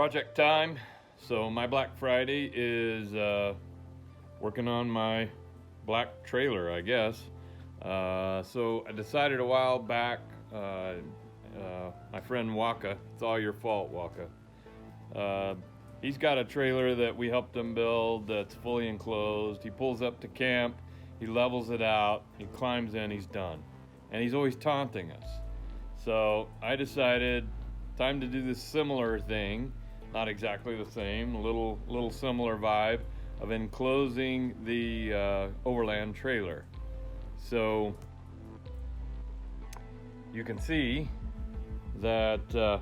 project time. So my Black Friday is working on my black trailer, I guess. So I decided a while back, my friend Waka, it's all your fault, Waka. He's got a trailer that we helped him build that's fully enclosed. He pulls up to camp, he levels it out, he climbs in, he's done. And he's always taunting us. So I decided, time to do this similar thing, not exactly the same, a little similar vibe of enclosing the Overland trailer. So you can see that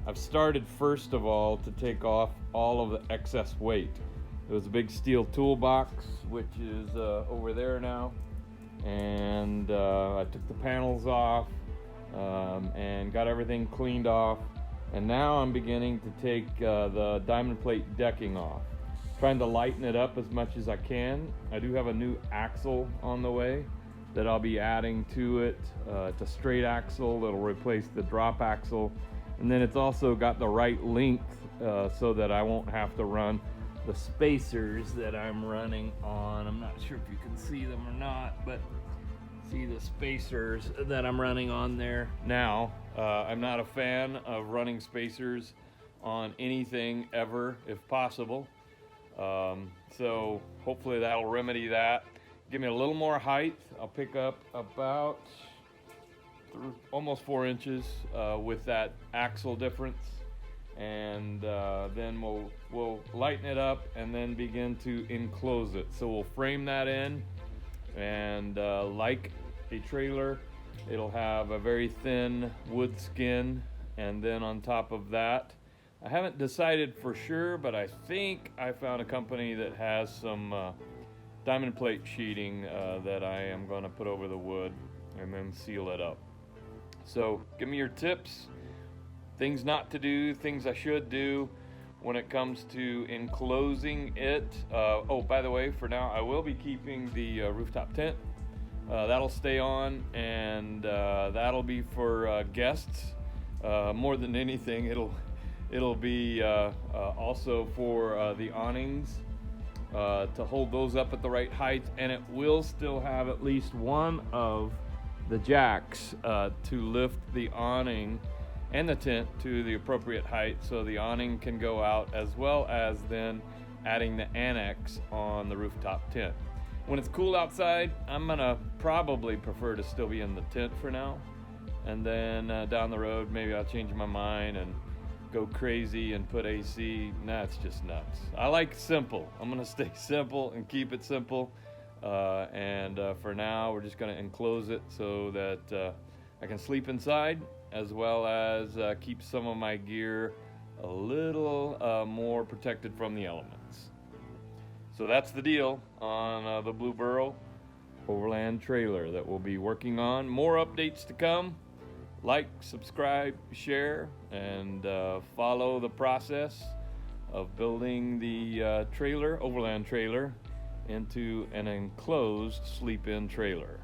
I've started first of all to take off all of the excess weight. There was a big steel toolbox which is over there now, and I took the panels off and got everything cleaned off, and now I'm beginning to take the diamond plate decking off, trying to lighten it up as much as I can. I do have a new axle on the way that I'll be adding to it. It's a straight axle that'll replace the drop axle, and then it's also got the right length so that I won't have to run the spacers that I'm running on. I'm not sure if you can see them or not, but see the spacers that I'm running on there now. I'm not a fan of running spacers on anything ever, if possible. So hopefully that'll remedy that. Give me a little more height. I'll pick up about almost 4 inches with that axle difference, and then we'll lighten it up and then begin to enclose it. So we'll frame that in, and like a trailer, it'll have a very thin wood skin, and then on top of that, I haven't decided for sure, but I think I found a company that has some diamond plate sheeting that I am going to put over the wood and then seal it up. So give me your tips, things not to do, things I should do when it comes to enclosing it. Oh, by the way, for now I will be keeping the rooftop tent. That'll stay on, and that'll be for guests. More than anything, it'll be also for the awnings, to hold those up at the right height, and it will still have at least one of the jacks to lift the awning and the tent to the appropriate height so the awning can go out, as well as then adding the annex on the rooftop tent. When it's cool outside, I'm gonna probably prefer to still be in the tent for now, and then down the road maybe I'll change my mind and go crazy and put AC. Nah, it's just nuts. I like simple. I'm gonna stay simple and keep it simple, and for now we're just gonna enclose it so that I can sleep inside, as well as keep some of my gear a little more protected from the elements. So that's the deal on the Blue Burrow Overland trailer that we'll be working on. More updates to come. Like, subscribe, share, and follow the process of building the trailer, Overland trailer, into an enclosed sleep-in trailer.